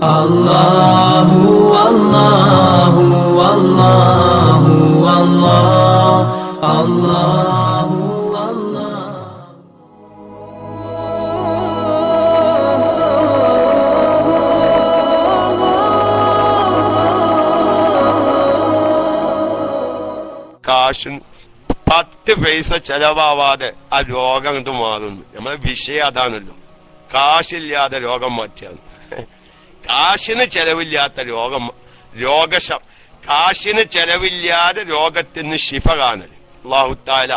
അല്ലാഹു അല്ലാഹു അല്ലാഹു അല്ലാഹു അല്ലാഹു കാശും 10 പൈസ ചെലവാവാതെ ആ രോഗം ഇത് മാറുന്നു. നമ്മളെ വിഷയം അതാണല്ലോ, കാശില്ലാതെ രോഗം മാറ്റിയാണ്. കാശിന് ചെലവില്ലാത്ത കാശിന് ചെലവില്ലാതെ രോഗത്തിന് ശിഫ കാണൽ. അല്ലാഹു തആല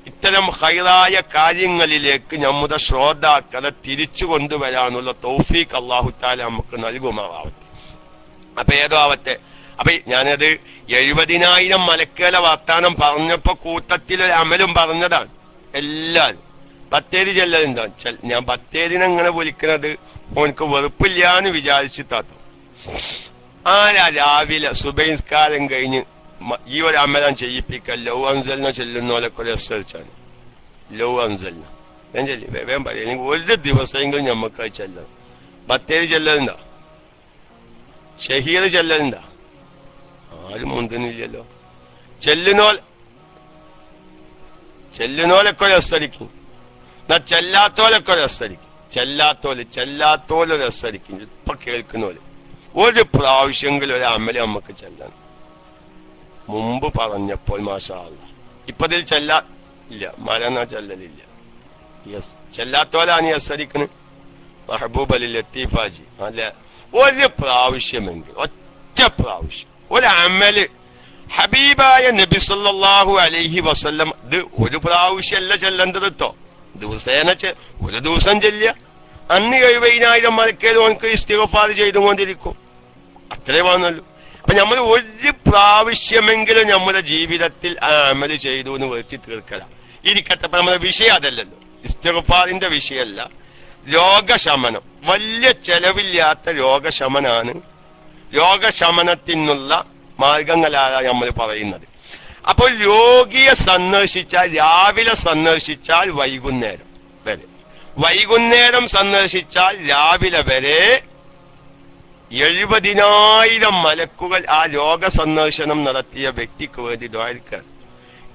ഇത്തരം ഖൈറായ കാര്യങ്ങളിലേക്ക് നമ്മുടെ ശ്രോതാക്കളെ തിരിച്ചു കൊണ്ടുവരാനുള്ള തൗഫീഖ് അല്ലാഹു തആല നമുക്ക് നൽകുമാറാവട്ടെ. അപ്പൊ ഏതോ ആവട്ടെ. അപ്പൊ ഞാനത് 70,000 മലക്കുകളെ വർത്താനം പറഞ്ഞപ്പോ കൂട്ടത്തിലൊരു അമലും പറഞ്ഞതാണ്. എല്ലാരും ബത്തേരി ചെല്ലലുണ്ടോ? ഞാൻ ബത്തേരിനെ അങ്ങനെ വിളിക്കുന്നത് ഓനക്ക് വെറുപ്പില്ലാന്ന് വിചാരിച്ചിട്ടാത്തോ. രാവിലെ സുബൈസ്കാരം കഴിഞ്ഞ് ഈ ഒരു അമലം ചെയ്യിപ്പിക്കാൻ ലൗ അൻസലിനെ ചെല്ലുന്നോലൊക്കെ ഒരു എസ്സരിച്ചാണ്. ലൗ അൻസലിന ഞാൻ ചെല്ലി വേഗം പറയാം. ഒരു ദിവസമെങ്കിലും ഞമ്മക്ക് ചെല്ലാം. ബത്തേരി ചെല്ലലുണ്ടോ? ഷഹീർ ചെല്ലലുണ്ടോ? ആരും മുന്തുന്നില്ലല്ലോ. ചെല്ലുന്നോലൊക്കെ രസടിക്കും, എന്നാ ചെല്ലാത്തോലൊക്കെ രസടിക്കും. ചെല്ലാത്തോല് രസടിക്കും. ഇപ്പൊ കേൾക്കുന്നോല് ഒരു പ്രാവശ്യമെങ്കിലും ഒരു അമല് നമുക്ക് ചെല്ലാൻ മുമ്പ് പറഞ്ഞപ്പോൾ മാഷാ അല്ലാഹ്. ഇപ്പതിൽ ഇല്ല, മലന ചെല്ലലില്ല. യെസ്, ചെല്ലാത്തോലാണ് രസടിക്കണ്. മെഹബൂബ് അലി ലത്തീഫാജി അല്ല, ഒരു പ്രാവശ്യമെങ്കിൽ ഒറ്റ പ്രാവശ്യം ഒരു അമല് ഹബീബായ നബി സല്ലല്ലാഹു അലൈഹി വസല്ലം ഇത് ഒരു പ്രാവശ്യമല്ല ചെല്ലേണ്ടത് കേട്ടോ. ദിവസേന ഒരു ദിവസം ചെല്ലുക, അന്ന് 70,000 മലക്കുകൾ ഓൻക്ക് ഇസ്തിഗ്ഫാർ ചെയ്തുകൊണ്ടിരിക്കും. അത്രേ വന്നല്ലോ. അപ്പൊ നമ്മൾ ഒരു പ്രാവശ്യമെങ്കിലും നമ്മുടെ ജീവിതത്തിൽ ആ അമല് ചെയ്തു എന്ന് വരുത്തി തീർക്കല. ഇരിക്കട്ടെ, അപ്പൊ നമ്മുടെ വിഷയം അതല്ലല്ലോ, ഇസ്തിഗ്ഫാറിന്റെ വിഷയമല്ല. രോഗശമനം, വലിയ ചെലവില്ലാത്ത രോഗശമനാണ്. രോഗശമനത്തിനുള്ള മാർഗങ്ങളാണ് നമ്മൾ പറയുന്നത്. അപ്പോൾ രോഗിയെ സന്ദർശിച്ചാൽ രാവിലെ സന്ദർശിച്ചാൽ വൈകുന്നേരം വരെ, വൈകുന്നേരം സന്ദർശിച്ചാൽ രാവിലെ വരെ 70,000 മലക്കുകൾ ആ രോഗ സന്ദർശനം നടത്തിയ വ്യക്തിക്ക് വേണ്ടി ദ്വാരിക്കാൻ.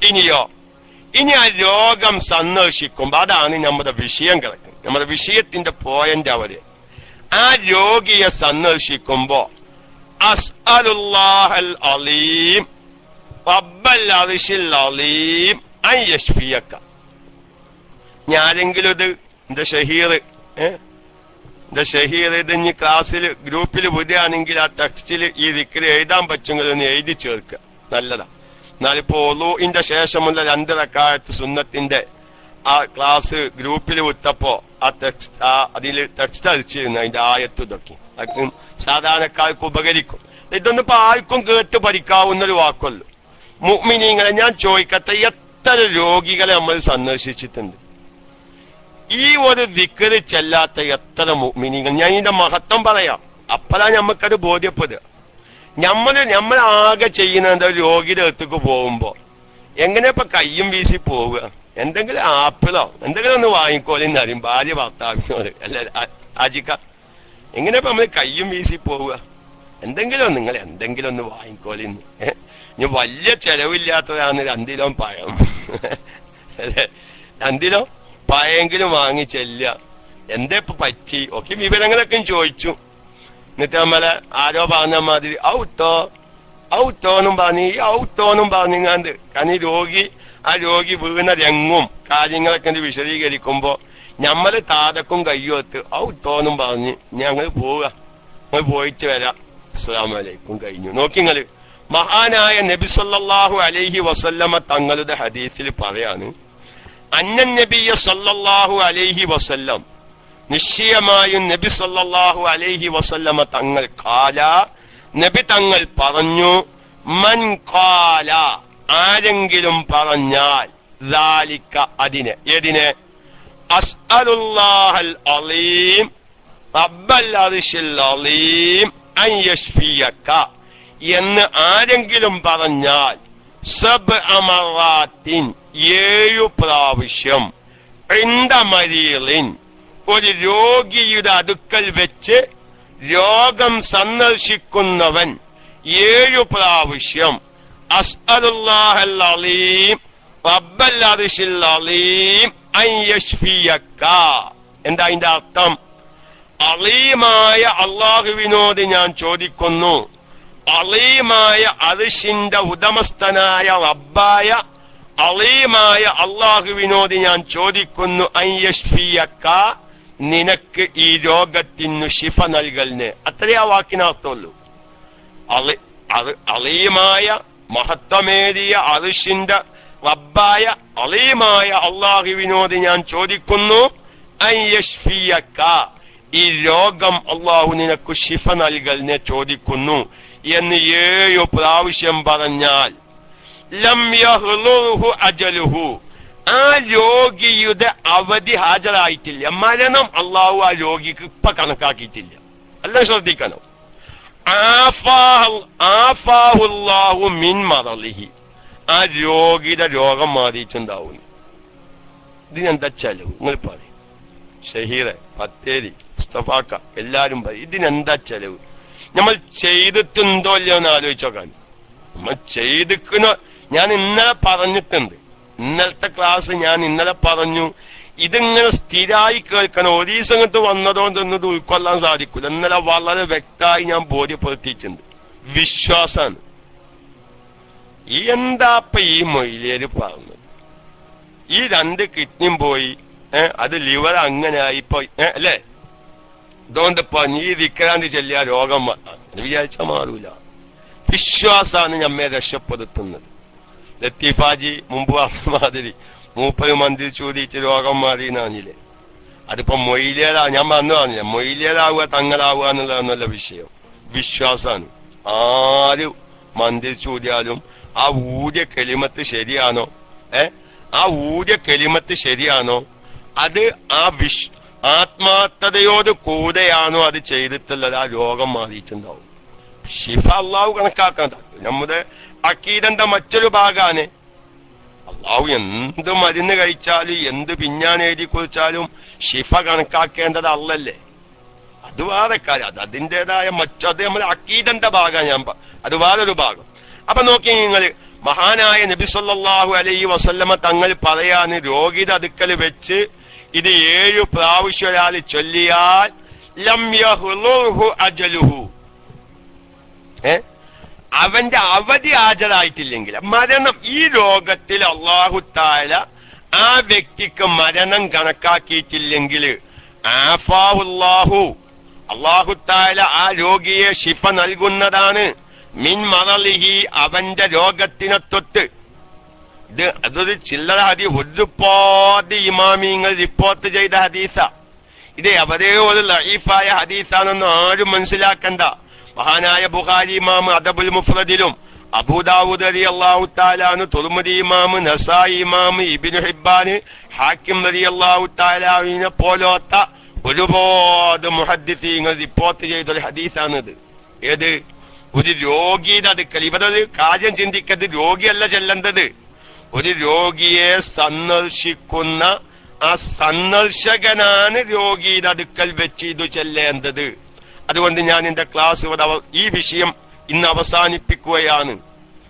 ഇനി ആ രോഗം സന്ദർശിക്കുമ്പോ അതാണ് നമ്മുടെ വിഷയം കിടക്കുന്നത്. നമ്മുടെ വിഷയത്തിന്റെ പോയിന്റ് അവര് ആ രോഗിയെ സന്ദർശിക്കുമ്പോ അസ്അലുല്ലാഹൽ അലീം റബ്ബൽ അർശിൽ അലീം അൻ യശ്ഫിയക. ഞാനെങ്കിലും ഇത് എന്റെ ഷഹീർ ഇത് ഇനി ക്ലാസ്സിൽ ഗ്രൂപ്പിൽ വിടുകയാണെങ്കിൽ ആ ടെക്സ്റ്റിൽ ഈ ദിക്ർ എഴുതാൻ പറ്റുമെങ്കിൽ ഒന്ന് എഴുതി ചേർക്കുക, നല്ലതാ. എന്നാലിപ്പോ ഒളൂഇന്റെ ശേഷമുള്ള 2 റക്അത്ത് സുന്നത്തിന്റെ ആ ക്ലാസ് ഗ്രൂപ്പിൽ വിട്ടപ്പോ അതിൽ ടെക്സ്റ്റ് അടിച്ചിരുന്നു, അതിന്റെ ആയത്ത് ഇതൊക്കെ അതൊക്കെ സാധാരണക്കാർക്ക് ഉപകരിക്കും. ഇതൊന്നും ഇപ്പൊ ആർക്കും കേട്ട് പഠിക്കാവുന്നൊരു വാക്കുള്ളൂ. മുഅ്മിനീങ്ങളെ ഞാൻ ചോദിക്കട്ടെ, എത്ര രോഗികളെ നമ്മൾ സന്ദർശിച്ചിട്ടുണ്ട്? ഈ ഒരു ദിക്ർ ചെല്ലാത്ത എത്ര മുഅ്മിനീങ്ങൾ? ഞാൻ ഇതിന്റെ മഹത്വം പറയാം, അപ്പോഴാണ് നമുക്കത് ബോധ്യപ്പെടുക. നമ്മൾ ആകെ ചെയ്യുന്നത് രോഗിയുടെ അടുത്തേക്ക് പോകുമ്പോ എങ്ങനെ ഇപ്പൊ കയ്യും വീശി പോവുക, എന്തെങ്കിലും ആപ്പിളോ എന്തെങ്കിലും ഒന്ന് വാങ്ങിക്കോലെന്ന് അറിയും ഭാര്യ ഭർത്താവിനോട്, അല്ല ആജിക്ക, എങ്ങനെ ഇപ്പൊ നമ്മൾ കയ്യും വീശി പോവുക? നിങ്ങൾ എന്തെങ്കിലും ഒന്ന് വാങ്ങിക്കോലെന്ന്. ഇനി വലിയ ചെലവില്ലാത്തതാണ് 2 കിലോ പഴം, അല്ലെ, 2 കിലോ പഴമെങ്കിലും വാങ്ങി ചെല്ലുക. എന്താ ഇപ്പൊ പറ്റി ഒക്കെ വിവരങ്ങളൊക്കെ ചോദിച്ചു. എന്നിട്ട് നമ്മളെ ആരോ പറഞ്ഞ മാതിരി ഔത്തോന്നും പറഞ്ഞിങ്ങാണ്ട്. കാരണം ആ രോഗി വീണ രംഗും കാര്യങ്ങളൊക്കെ വിശദീകരിക്കുമ്പോ ഞമ്മള് താതക്കും കയ്യൊത്ത് ഔത്തോന്നും പറഞ്ഞ് ഞങ്ങൾ പോവുക, നമ്മൾ പോയിട്ട് വരാം, അസ്സലാമു അലൈക്കും, കഴിഞ്ഞു. നോക്കിങ്ങള്, മഹാനായ നബി സല്ലല്ലാഹു അലൈഹി വസല്ലമ തങ്ങളുടെ ഹദീസിൽ പറയാണ്, അന്നൻ നബിയ സല്ലല്ലാഹു അലൈഹി വസല്ലം, നിശ്ചയമായും നബി സല്ലല്ലാഹു അലൈഹി വസല്ലമ തങ്ങൾ നബി തങ്ങൾ പറഞ്ഞു, മൻ ഖാല, ആരെങ്കിലും പറഞ്ഞാൽ, ദാലിക, അതിനെ അസ്അലുല്ലാഹൽ അലീം റബ്ബൽ അർശിൽ അലീം അൻ യശ്ഫിയക എന്ന് ആരെങ്കിലും പറഞ്ഞാൽ, സബ്അ മറാത്തിൻ, 7 പ്രാവശ്യം, ഇൻദ മരീളിൻ, ഒരു രോഗിയുടെ അടുക്കൽ വെച്ച് രോഗം സന്ദർശിക്കുന്നവൻ 7 പ്രാവശ്യം അസ്അലുല്ലാഹൽ അലീം റബ്ബൽ അർശിൽ അലീം അൻ യശ്ഫിയക. എന്താ അതിന്റെ അർത്ഥം? അലീമായ അള്ളാഹുവിനോട് ഞാൻ ചോദിക്കുന്നു, അലീമായ അർശിന്റെ ഉടമസ്ഥനായ റബ്ബായ അലീമായ അള്ളാഹുവിനോട് ഞാൻ ചോദിക്കുന്നു, അൻ യശ്ഫിയക, നിനക്ക് ഈ രോഗത്തിനു ശിഫ നൽകലിന്. അത്രേ ആ വാക്കിനർത്ഥമുള്ളൂ. അലീമായ മഹത്വമേറിയ അർശിന്റെ റബ്ബായ അലീമായ അള്ളാഹുവിനോട് ഞാൻ ചോദിക്കുന്നു, അൻ യശ്ഫിയക, ഈ രോഗം അള്ളാഹു നിനക്ക് ശിഫ നൽകലിനെ ചോദിക്കുന്നു എന്ന് 7 പ്രാവശ്യം പറഞ്ഞാൽ ലം യഹ്ലുഹു അജലുഹു, ആ രോഗിയുടെ അവധി ഹാജരായിട്ടില്ല. മരണം അള്ളാഹു ആ രോഗിക്ക് ഇപ്പൊ കണക്കാക്കിയിട്ടില്ല. എല്ലാം ശ്രദ്ധിക്കണം. ആഫാഹുല്ലാഹു മിൻ മറളിഹി, ആ രോഗിയുടെ രോഗം മാറിയിട്ടുണ്ടാവുന്നു. ഇതിനെന്താ ചെലവ്? നിങ്ങൾ പറയും. ഷഹീറെ, പത്തേരി, മുസ്തഫാക്ക, എല്ലാരും പറയും ഇതിനെന്താ ചെലവ്? നമ്മൾ ചെയ്തിട്ടുണ്ടോ ഇല്ലയോ എന്ന് ആലോചിച്ചോക്കാൻ. നമ്മൾ ചെയ്തിക്കുന്ന, ഞാൻ ഇന്നലെ പറഞ്ഞിട്ടുണ്ട്, ഇന്നലത്തെ ക്ലാസ് ഞാൻ ഇന്നലെ പറഞ്ഞു. ഇതിങ്ങനെ സ്ഥിരമായി കേൾക്കണം. ഒരു ദിവസം ഇങ്ങോട്ട് വന്നതോണ്ടൊന്നത് ഉൾക്കൊള്ളാൻ സാധിക്കില്ല. ഇന്നലെ വളരെ വ്യക്തമായി ഞാൻ ബോധ്യപ്പെടുത്തിയിട്ടുണ്ട്. വിശ്വാസാണ്. എന്താപ്പ ഈ മൊയിലേര് പറഞ്ഞത്? ഈ 2 കിഡ്നിയും പോയി, അത് ലിവർ അങ്ങനെ ആയിപ്പോ അല്ലേ? ഇതുകൊണ്ടിപ്പോ നീ വിക്രാന്തി ചെല്ലിയ രോഗം വിചാരിച്ച മാറൂല. വിശ്വാസാണ് നമ്മെ രക്ഷപ്പെടുത്തുന്നത്. ലത്തീഫാജി മുമ്പ് പറഞ്ഞ മാതിരി 30 മന്ത്രി ചോദിച്ച് രോഗം മാറിയെന്നാണില്ലേ? അതിപ്പോ മൊയിലേരാ, ഞാൻ വന്നു പറഞ്ഞില്ല, മൊയിലേരാവുക തങ്ങളാവുക എന്നുള്ളതെന്നല്ല വിഷയം. വിശ്വാസാണ്. ആര് മന്ത്രി ചോദിയാലും ആ ഊര്യ കെളിമത്ത് ശരിയാണോ? ആ ഊര്യ കെളിമത്ത് ശരിയാണോ? അത് ആ ആത്മാർത്ഥതയോട് കൂടെയാണോ അത് ചെയ്തിട്ടുള്ളത്? ആ രോഗം മാറിയിട്ടുണ്ടാവും. ശിഫ അള്ളാഹു കണക്കാക്കാൻ. നമ്മുടെ അക്കീദന്റെ മറ്റൊരു ഭാഗാണ് അള്ളാഹു എന്ത് മരുന്ന് കഴിച്ചാലും എന്ത് പിഞ്ഞാൻ എഴുതി കുറിച്ചാലും ശിഫ കണക്കാക്കേണ്ടത് അല്ലല്ലേ? അത് വേറെ കാര്യം. അത് അതിൻ്റെതായ അത് നമ്മുടെ അക്കീദന്റെ ഭാഗം. അത് വേറൊരു ഭാഗം. അപ്പൊ നോക്കി നിങ്ങൾ, മഹാനായ നബി സല്ലല്ലാഹു അലൈഹി വസല്ലമ തങ്ങൾ പറയാന്, രോഗിയുടെ അടുക്കൽ വെച്ച് ഇത് 7 പ്രാവശ്യം ഒരാൾ ചൊല്ലിയാൽ ലം യഹ്ലുഹു അജലുഹു, അവന്റെ അവധി ഹാജരായിട്ടില്ലെങ്കിൽ, മരണം, ഈ രോഗത്തിൽ അല്ലാഹു തആല ആ വ്യക്തിക്ക് മരണം കണക്കാക്കിയിട്ടില്ലെങ്കിൽ ആഫാഹുല്ലാഹു, അല്ലാഹു തആല ആ രോഗിയെ ശിഫ നൽകുന്നതാണ്. മിൻ മറളിഹി, അവന്റെ രോഗത്തിനെ തൊട്ട്. ഇത് അതൊരു ചില്ലറ ഹദീസ്, ഒരുപാട് ഇമാമിങ്ങൾ റിപ്പോർട്ട് ചെയ്ത ഹദീസ. ഇത് എവരെ ഒരു ലഈഫായ ഹദീസാണെന്ന് ആരും മനസ്സിലാക്കണ്ട. മഹാനായ ബുഖാരി ഇമാം അദബുൽ മുഫ്രദിലും, അബൂദാവൂദ് റളിയല്ലാഹു തആല അൻഹു, തുർമുദി ഇമാം, നസായി ഇമാം, ഇബ്നു ഹിബ്ബാൻ, ഹാക്കിം റളിയല്ലാഹു തആല അൻഹുവിനെ പോലത്ത ഒരുപാട് മുഹദ്ദിസീങ്ങൾ റിപ്പോർട്ട് ചെയ്തൊരു ഹദീസാണിത്. ഏത്? ഒരു രോഗിയുടെ അടുക്കൽ. ഇവരൊരു കാര്യം ചിന്തിക്കരുത്, രോഗിയല്ല ചെല്ലേണ്ടത്. ഒരു രോഗിയെ സന്ദർശിക്കുന്ന ആ സന്ദർശകനാണ് രോഗിയുടെ അടുക്കൽ വെച്ച് ഇത് ചെല്ലേണ്ടത്. അതുകൊണ്ട് ഞാൻ എന്റെ ക്ലാസ് ഈ വിഷയം ഇന്ന് അവസാനിപ്പിക്കുകയാണ്.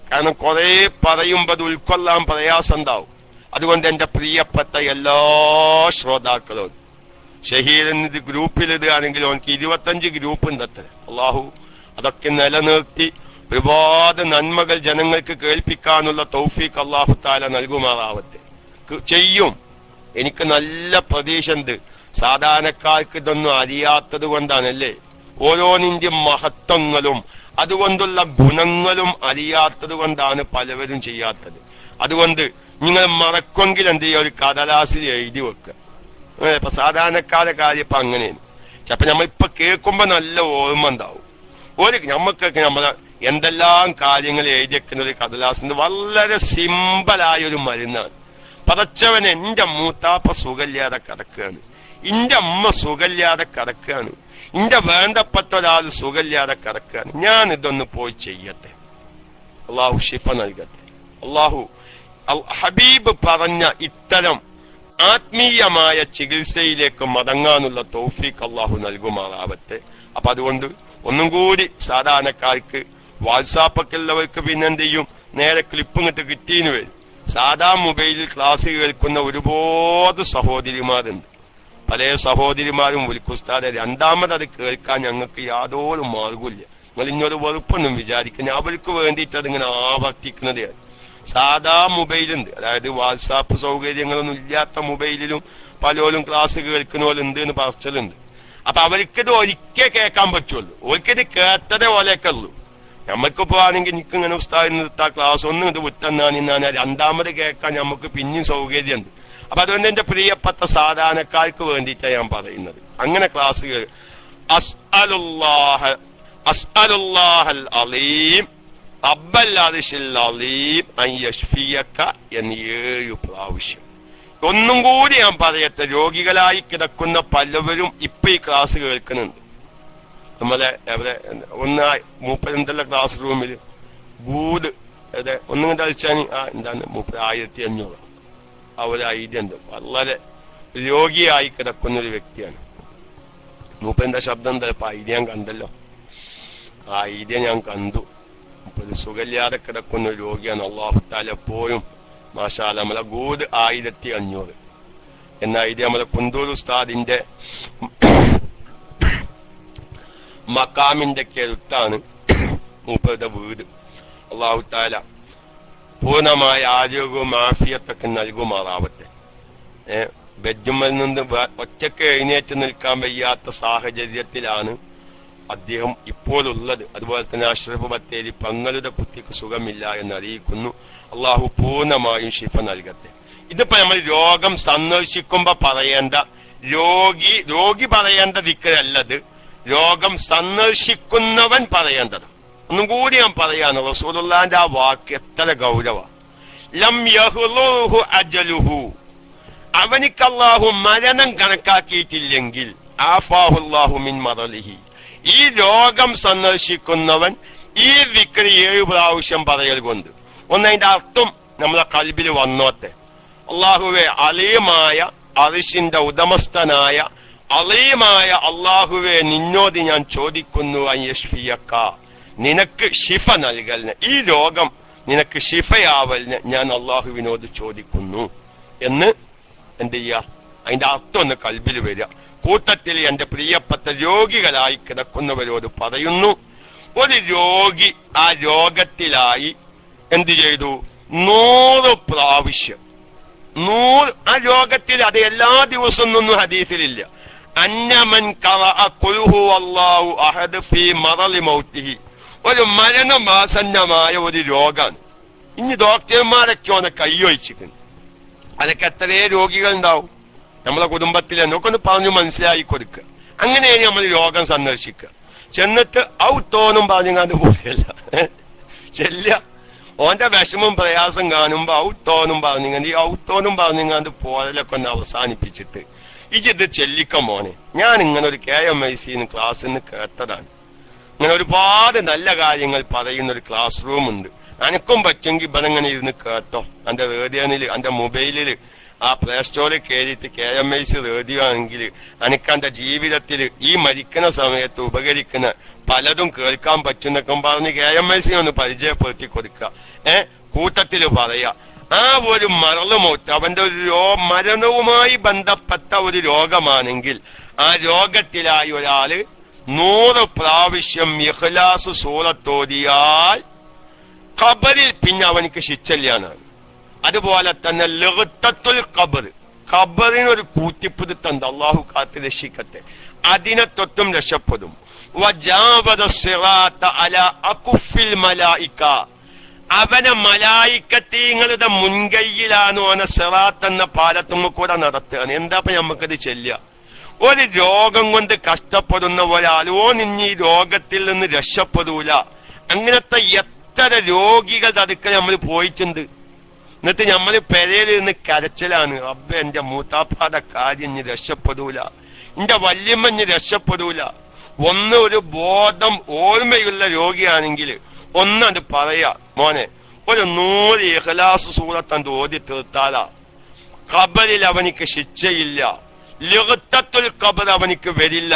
കാരണം കുറെ പറയുമ്പോൾ അത് ഉൾക്കൊള്ളാൻ പ്രയാസം ഉണ്ടാവും. അതുകൊണ്ട് എന്റെ പ്രിയപ്പെട്ട എല്ലാ ശ്രോതാക്കളും, ഷഹീറിന് ഗ്രൂപ്പിൽ ഇടുകയാണെങ്കിൽ എനിക്ക് 25 ഗ്രൂപ്പ് ഉണ്ട് അത്ര. അള്ളാഹു അതൊക്കെ നിലനിർത്തി ഒരുപാട് നന്മകൾ ജനങ്ങൾക്ക് കേൾപ്പിക്കാനുള്ള തൗഫീഖ് അല്ലാഹു തആല നൽകുമാറാവട്ടെ. ചെയ്യും. എനിക്ക് നല്ല പ്രതീക്ഷ ഉണ്ട്. സാധാരണക്കാർക്ക് ഇതൊന്നും അറിയാത്തത് കൊണ്ടാണല്ലേ, ഓരോന്നിന്റെ മഹത്വങ്ങളും അതുകൊണ്ടുള്ള ഗുണങ്ങളും അറിയാത്തത് കൊണ്ടാണ് പലവരും ചെയ്യാത്തത്. അതുകൊണ്ട് നിങ്ങൾ മറക്കുമെങ്കിൽ എന്ത് ചെയ്യുക, ഒരു കടലാസിൽ എഴുതി വെക്കുക. ഇപ്പൊ സാധാരണക്കാരുടെ കാര്യം ഇപ്പൊ അങ്ങനെയാണ്. ചിലപ്പോ നമ്മളിപ്പൊ കേൾക്കുമ്പോ നല്ല ഓർമ്മ ഉണ്ടാവും. നമ്മക്കൊക്കെ നമ്മളെ എന്തെല്ലാം കാര്യങ്ങൾ എഴുതി വെക്കുന്ന ഒരു കടലാസിന്റെ വളരെ സിമ്പിളായ ഒരു മരുന്നാണ്. പടച്ചവൻ, എന്റെ മൂത്താപ്പ സുഖമില്ലാതെ കിടക്കുകയാണ്, എന്റെ അമ്മ സുഖമില്ലാതെ കിടക്കുകയാണ്, എന്റെ വേണ്ടപ്പെട്ട ഒരാൾ സുഖമില്ലാതെ കിടക്കുകയാണ്, ഞാൻ ഇതൊന്ന് പോയി ചെയ്യട്ടെ, അള്ളാഹു ഷിഫ നൽകട്ടെ. അള്ളാഹു ഹബീബ് പറഞ്ഞ ഇത്തരം ആത്മീയമായ ചികിത്സയിലേക്ക് മടങ്ങാനുള്ള തൗഫീഖ് അള്ളാഹു നൽകുമാറാവട്ടെ. അപ്പൊ അതുകൊണ്ട് ഒന്നും കൂടി സാധാരണക്കാർക്ക് വാട്സാപ്പൊക്കെ ഉള്ളവർക്ക് പിന്നെ എന്ത് ചെയ്യും, നേരെ ക്ലിപ്പ് ഇങ്ങോട്ട് കിട്ടിയെന്ന് വരും. സാധാ മൊബൈലിൽ ക്ലാസ് കേൾക്കുന്ന ഒരുപാട് സഹോദരിമാരുണ്ട്. പല സഹോദരിമാരും വിളിക്കുസ്താദെ രണ്ടാമത് അത് കേൾക്കാൻ ഞങ്ങൾക്ക് യാതൊരു മാർഗമില്ല, നിങ്ങൾ ഇന്നൊരു വെറുപ്പൊന്നും വിചാരിക്കുന്ന, അവർക്ക് വേണ്ടിയിട്ട് അതിങ്ങനെ ആവർത്തിക്കുന്നത്. സാധാ മൊബൈലുണ്ട്, അതായത് വാട്സാപ്പ് സൗകര്യങ്ങളൊന്നും ഇല്ലാത്ത മൊബൈലിലും പലരും ക്ലാസ് കേൾക്കുന്നവരുണ്ട് എന്ന് പറച്ചലുണ്ട്. അപ്പൊ അവർക്കിത് ഒരിക്കൽ കേൾക്കാൻ പറ്റുള്ളൂ, ഒരിക്കത് കേട്ടതേ പോലെയൊക്കെ ഉള്ളൂ. നമ്മക്കിപ്പോ ആണെങ്കിൽ എനിക്ക് ഇങ്ങനെ ഉസ്താദ് നിർത്താ ക്ലാസ് ഒന്നും ഇത് വിട്ടെന്നാണ് രണ്ടാമത് കേൾക്കാൻ നമുക്ക് പിന്നെയും സൗകര്യമുണ്ട്. അപ്പൊ അതുകൊണ്ട് എന്റെ പ്രിയപ്പെട്ട സാധാരണക്കാർക്ക് വേണ്ടിയിട്ടാണ് ഞാൻ പറയുന്നത്. അങ്ങനെ ക്ലാസ്സുകൾ അസ്അലുല്ലാഹൽ അലീം റബ്ബൽ അർശിൽ അലീം അൻ യശ്ഫിയക എന്ന് 7 പ്രാവശ്യം. ഒന്നും കൂടി ഞാൻ പറയട്ടെ, രോഗികളായി കിടക്കുന്ന പലവരും ഇപ്പൊ ഈ ക്ലാസ് കേൾക്കുന്നുണ്ട്. നമ്മളെ എവിടെ ഒന്ന് മൂപ്പരെന്തല്ല ക്ലാസ് റൂമിൽ ഗൂഡ് അതെ ഒന്നും കണ്ട് അയച്ചാൽ എന്താണ് 1500 ആ ഒരു ഐഡിയ ഉണ്ട്. വളരെ രോഗിയായി കിടക്കുന്ന ഒരു വ്യക്തിയാണ്. മൂപ്പന്റെ ശബ്ദം എന്താ ഇപ്പൊ ഐഡിയ ഞാൻ കണ്ടല്ലോ, ആ ഐഡിയ ഞാൻ കണ്ടു. മുപ്പത് സുഖമില്ലാതെ കിടക്കുന്ന ഒരു രോഗിയാണ്. അള്ളാഹു തആല എപ്പോഴും മാഷാ അല്ലാഹ് നമ്മളെ ഗൂഡ് 1500 എന്ന ഐഡിയ നമ്മളെ കുണ്ടൂർ ഉസ്താദിന്റെ മക്കാമിന്റെ ഒക്കെ അടുത്താണ് മൂപ്പരുടെ വീട്. അള്ളാഹു തആല പൂർണ്ണമായ ആരോഗ്യവും ആഫിയത്തൊക്കെ നൽകുമാറാവട്ടെ. ബെഡ്ജുമ്മൽ നിന്ന് ഒറ്റയ്ക്ക് എഴുന്നേറ്റ് നിൽക്കാൻ വയ്യാത്ത സാഹചര്യത്തിലാണ് അദ്ദേഹം ഇപ്പോഴുള്ളത്. അതുപോലെ തന്നെ അഷ്റഫ് ബത്തേരി പങ്ങളുടെ കുട്ടിക്ക് സുഖമില്ല എന്ന് അറിയിക്കുന്നു. അള്ളാഹു പൂർണ്ണമായും ശിഫ നൽകട്ടെ. ഇതിപ്പോ നമ്മൾ രോഗം സന്ദർശിക്കുമ്പോ പറയേണ്ട രോഗി പറയേണ്ട ദിക്റല്ലത്, രോഗം സന്ദർശിക്കുന്നവൻ പറയേണ്ടത്. ഒന്നും കൂടി ഞാൻ പറയാണ്, റസൂലുള്ളാഹിന്റെ ആ വാക്ക് എത്ര ഗൗരവ. ലം യഹ്ലുഹു അജലുഹു, അവനിക്ക് അല്ലാഹു മരണം കണക്കാക്കിയിട്ടില്ലെങ്കിൽ ആഫാഹുല്ലാഹു മിൻ മറലിഹി, ഈ രോഗം സന്ദർശിക്കുന്നവൻ ഈ ദിക്ർ 7 പ്രാവശ്യം പറയൽ കൊണ്ട് ഒന്നതിന്റെ അർത്ഥം നമ്മളെ കൽബിൽ വന്നോട്ടെ. അള്ളാഹുവെ അലീമായ അർശിന്റെ ഉടമസ്ഥനായ അലീമായ അള്ളാഹുവെ നിന്നോട് ഞാൻ ചോദിക്കുന്നു അയ്യഷ്ഫിയക്ക, നിനക്ക് ശിഫ നൽകലിന്, ഈ രോഗം നിനക്ക് ശിഫയാവലിന് ഞാൻ അള്ളാഹുവിനോട് ചോദിക്കുന്നു എന്ന് എന്ത് ചെയ്യാ, അതിന്റെ അർത്ഥം ഒന്ന് കൽബിൽ വരിക. കൂട്ടത്തിൽ എന്റെ പ്രിയപ്പെട്ട രോഗികളായി കിടക്കുന്നവരോട് പറയുന്നു, ഒരു രോഗി ആ രോഗത്തിലായി എന്തു ചെയ്തു 100 പ്രാവശ്യം 100 ആ രോഗത്തിൽ, അത് എല്ലാ ദിവസവും ഒന്നും ഹദീസിലില്ല. അന്നമൻ ഖറഅ ഖുൽ ഹുവല്ലാഹു അഹദ് ഫീ മറളി മൗതിഹി, ഒരു മരണമാസന്നമായ ഒരു രോഗാണ്. ഇനി ഡോക്ടർമാരൊക്കെ ഒന്ന് കൈയൊഴിച്ചിരിക്കുന്നു. അതൊക്കെ എത്രയോ രോഗികൾ ഉണ്ടാവും നമ്മളെ കുടുംബത്തിൽ എന്നൊക്കെ ഒന്ന് പറഞ്ഞു മനസ്സിലാക്കി കൊടുക്കുക. അങ്ങനെയാണ് നമ്മൾ രോഗം സന്ദർശിക്കുക. ചെന്നിട്ട് ഔത്തോന്നും പറഞ്ഞാണ്ട് പോലെയല്ല ചെല്ല, ഓന്റെ വിഷമം പ്രയാസം കാണുമ്പോ ഔത്തോന്നും പറഞ്ഞാണ്ട് ഈ ഔത്തോന്നും പറഞ്ഞാണ്ട് പോലൊക്കെ ഒന്ന് അവസാനിപ്പിച്ചിട്ട് ഇത് ചെല്ലിക്ക മോനെ, ഞാൻ ഇങ്ങനെ ഒരു KMIC ക്ലാസ്സിന് കേട്ടതാണ്, ഇങ്ങനെ ഒരുപാട് നല്ല കാര്യങ്ങൾ പറയുന്ന ഒരു ക്ലാസ് റൂം ഉണ്ട്, അനക്കും പറ്റുമെങ്കിൽ ഇവിടെ ഇങ്ങനെ ഇരുന്ന് കേട്ടോ. എന്റെ റേഡിയോനില് എന്റെ മൊബൈലില് ആ പ്ലേ സ്റ്റോറിൽ കയറിയിട്ട് KMIC റേഡിയോ ആണെങ്കിൽ അനക്ക് എന്റെ ജീവിതത്തിൽ ഈ മരിക്കുന്ന സമയത്ത് ഉപകരിക്കുന്ന പലതും കേൾക്കാൻ പറ്റുന്നൊക്കെ പറഞ്ഞ് KMIC ഒന്ന് പരിചയപ്പെടുത്തി കൊടുക്കുക. കൂട്ടത്തില് പറയാ, ആ ഒരു മറളുമോത്ത് അവന്റെ ഒരു മരണവുമായി ബന്ധപ്പെട്ട ഒരു രോഗമാണെങ്കിൽ ആ രോഗത്തിലായി ഒരാള് 100 പ്രാവശ്യം ഇഖ്ലാസ് സൂറത്തോതിയാൽ ഖബറിൽ പിന്നെ അവനിക്ക് ശിക്ഷല്യാനാണ്. അതുപോലെ തന്നെ ലഗ്തത്തുൽ ഖബർ, ഖബറിനൊരു കൂട്ടിപ്പിടുത്തണ്ട്, അള്ളാഹു കാത്ത് രക്ഷിക്കട്ടെ, അതിനെ തൊട്ടും രക്ഷപ്പെടും. വജാവദ സിറാത്ത അലാ അകുഫിൽ മലായിക, അവനെ മലായിക്കത്തീങ്ങളുടെ മുൻകൈയിലാണ് ഓനെ സിറാത്ത് എന്ന പാലത്തുമ്മ കൂടെ നടത്തുകയാണ്. എന്താ നമുക്കത് ചെല്ലുക? ഒരു രോഗം കൊണ്ട് കഷ്ടപ്പെടുന്ന ഒരാൾ ഓൻ ഇനി ഈ രോഗത്തിൽ നിന്ന് രക്ഷപ്പെടൂല. അങ്ങനത്തെ എത്ര രോഗികൾ അടുക്കൽ നമ്മൾ പോയിട്ടുണ്ട്. എന്നിട്ട് നമ്മൾ പെരയിൽ നിന്ന് കരച്ചിലാണ്, റബ്ബേ എന്റെ മൂത്താപ്പാടെ കാര്യം ഇനി രക്ഷപ്പെടൂല, എന്റെ വല്യമ്മ രക്ഷപ്പെടൂല. ഒന്ന് ഒരു ബോധം ഓർമ്മയുള്ള രോഗിയാണെങ്കിൽ ഒന്നത് പറയാ, മോനെ ഒരു 100 ഇഖ്ലാസ് സൂറത്തണ്ട് ഓതി തീർത്താലാ ഖബറിൽ അവനിക്ക് ശിക്ഷയില്ല, ലിഗ്തത്തുൽ ഖബർ അവനിക്ക് വരില്ല.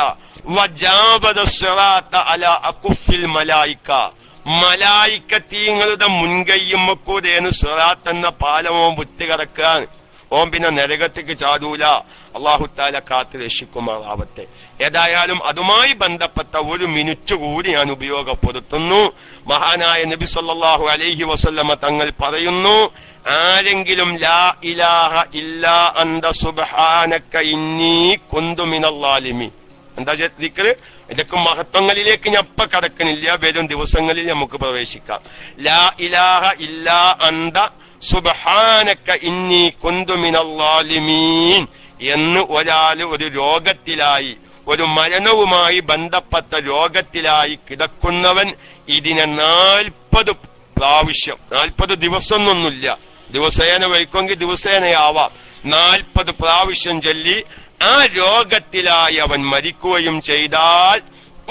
വജാബദ സിറാത്ത അലാ അകുഫിൽ മലായിക, മലായിക്കത്തീങ്ങളുടെ മുൻകൈയും കൂടെയാണ് സിറാത്ത് എന്ന പാലമോ വിട്ടുകിടക്കാൻ. ഓം പിന്നെ നരകത്തേക്ക് ചാടൂല. അല്ലാഹു തആല കാത്ത് രക്ഷിക്കുമാറാവട്ടെ. ഏതായാലും അതുമായി ബന്ധപ്പെട്ട ഒരു മിനിറ്റ് കൂടി ഞാൻ ഉപയോഗപ്പെടുത്തുന്നു. മഹാനായ നബി സല്ലല്ലാഹു അലൈഹി വസല്ലമ തങ്ങൾ പറയുന്നു, ആരെങ്കിലും ലാ ഇലാഹ ഇല്ലാ അന്ത സുബ്ഹാനക ഇന്നി കുന്തു മിനൽ ളാലിമീൻ, എന്താ ദിക്ർ? ഇതൊക്കെ മഹത്വങ്ങളിലേക്ക് ഞാൻ ഇപ്പൊ കടക്കണില്ല, വരും ദിവസങ്ങളിൽ നമുക്ക് പ്രവേശിക്കാം. ലാ ഇലാഹ ഇല്ലാ അന്ത സുബ്ഹാനക ഇന്നി കുന്തു മിനൽ ളാലിമീൻ എന്ന് ഒരാള് ഒരു രോഗത്തിലായി, ഒരു മരണവുമായി ബന്ധപ്പെട്ട രോഗത്തിലായി കിടക്കുന്നവൻ ഇതിനെ 40 പ്രാവശ്യം, 40 ദിവസം ഒന്നുമില്ല, ദിവസേന വയ്ക്കുമെങ്കിൽ ദിവസേനയാവാം, 40 പ്രാവശ്യം ചൊല്ലി ആ രോഗത്തിലായി അവൻ മരിക്കുകയും ചെയ്താൽ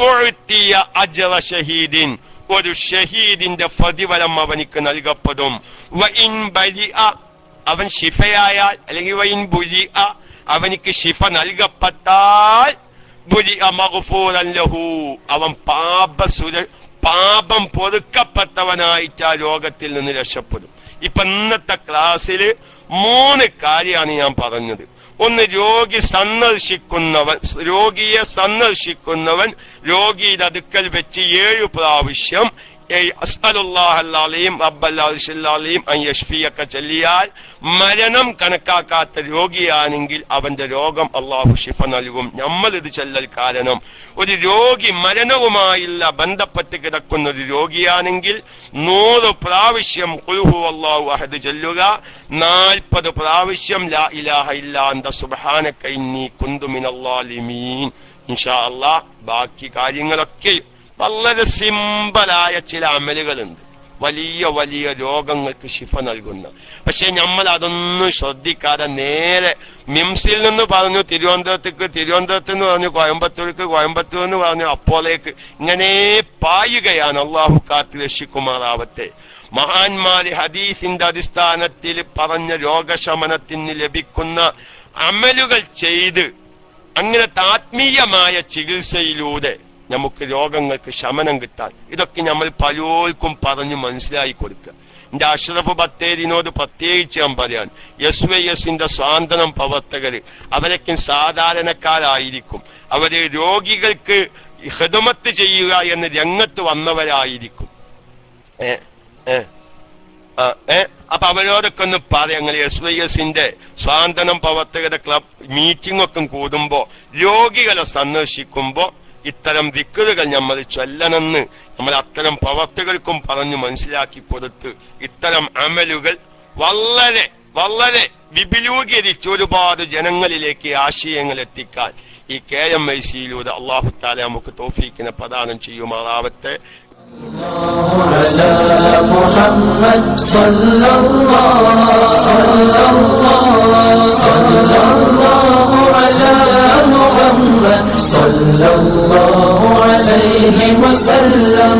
ഉഅ്തിയ അജ്റ ഷഹീദിൻ, ഒരു ഷഹീദിന്റെ പ്രതിഫലം അവനിക്ക് നൽകപ്പെടും. വഇൻ ബരിഅ, അവൻ ശിഫയായാൽ, അല്ലെങ്കിൽ വഇൻ ബുരിഅ, അവനിക്ക് ശിഫ നൽകപ്പെട്ടാൽ ബുരിഅ മഗ്ഫൂറൻ ലഹു, അവൻ പാപം പൊറുക്കപ്പെട്ടവനായിട്ട് ആ രോഗത്തിൽ നിന്ന് രക്ഷപ്പെടും. ഇപ്പൊ ഇന്നത്തെ ക്ലാസ്സിൽ 3 കാര്യമാണ് ഞാൻ പറഞ്ഞത്. ഒന്ന്, രോഗിയെ സന്ദർശിക്കുന്നവൻ രോഗിയുടെ അടുക്കൽ വെച്ച് 7 പ്രാവശ്യം അസ്അലുല്ലാഹൽ അലീം റബ്ബൽ അർശിൽ അലീം അൻ യശ്ഫിയക ചൊല്ലിയാൽ മരണം കണക്കാക്കാത്ത രോഗിയാണെങ്കിൽ അവന്റെ രോഗം അള്ളാഹു ശിഫ നൽകും. നമ്മൾ ഇത് ചൊല്ലൽ കാരണം, ഒരു രോഗി മരണവുമായുള്ള ബന്ധപ്പെട്ട് കിടക്കുന്ന ഒരു രോഗിയാണെങ്കിൽ 100 പ്രാവശ്യം ഖുൽ ഹുവല്ലാഹു അഹദ് ചൊല്ലുക, 40 പ്രാവശ്യം ലാ ഇലാഹ ഇല്ലാ അന്ത സുബ്ഹാനക ഇന്നി കുന്തു മിനൽ ളാലിമീൻ. ഇൻഷാ അല്ലാഹ് ബാക്കി കാര്യങ്ങളൊക്കെ വളരെ സിമ്പിളായ ചില അമലുകളുണ്ട്, വലിയ വലിയ രോഗങ്ങൾക്ക് ശിഫ നൽകുന്ന. പക്ഷെ നമ്മൾ അതൊന്നും ശ്രദ്ധിക്കാതെ നേരെ മിംസിൽ നിന്ന് പറഞ്ഞു തിരുവനന്തപുരത്തേക്ക്, തിരുവനന്തപുരത്ത് നിന്ന് പറഞ്ഞു കോയമ്പത്തൂർക്ക്, കോയമ്പത്തൂർ എന്ന് പറഞ്ഞു അപ്പോളേക്ക്, ഇങ്ങനെ പായുകയാണ്. അള്ളാഹു കാത്ത് രക്ഷിക്കുമാറാവട്ടെ. മഹാന്മാര് ഹദീസിന്റെ അടിസ്ഥാനത്തിൽ പറഞ്ഞ രോഗശമനത്തിന് ലഭിക്കുന്ന അമലുകൾ ചെയ്ത് അങ്ങനത്തെ ആത്മീയമായ ചികിത്സയിലൂടെ നമുക്ക് രോഗങ്ങൾക്ക് ശമനം കിട്ടാൻ, ഇതൊക്കെ നമ്മൾ പലർക്കും പറഞ്ഞു മനസ്സിലാക്കി കൊടുക്കുക. എന്റെ അഷ്റഫ് ബത്തേരിനോട് പ്രത്യേകിച്ച് ഞാൻ പറയാൻ, SYSന്റെ സ്വാന്തനം പ്രവർത്തകര് അവരൊക്കെ സാധാരണക്കാരായിരിക്കും, അവര് രോഗികൾക്ക് ഖിദ്മത്ത് ചെയ്യുക എന്ന രംഗത്ത് വന്നവരായിരിക്കും. അപ്പൊ അവരോടൊക്കെ ഒന്ന് പറയാം, ഞങ്ങൾ SYSന്റെ സ്വാന്തനം പ്രവർത്തകരുടെ ക്ലബ് മീറ്റിംഗ് ഒക്കെ കൂടുമ്പോ രോഗികളെ സന്ദർശിക്കുമ്പോ ഇത്തരം ദിക്റുകൾ നമ്മൾ ചൊല്ലണമെന്ന് നമ്മൾ അത്തരം പ്രവർത്തകർക്കും പറഞ്ഞു മനസ്സിലാക്കി കൊടുത്ത് ഇത്തരം അമലുകൾ വളരെ വളരെ വിപുലീകരിച്ച് ഒരുപാട് ജനങ്ങളിലേക്ക് ആശയങ്ങൾ എത്തിക്കാൻ ഈ KMIC-യിലൂടെ അല്ലാഹു തആല നമുക്ക് തൗഫീഖിനെ പ്രദാനം ചെയ്യുമാറാവട്ടെ. صلى الله عليه وسلم.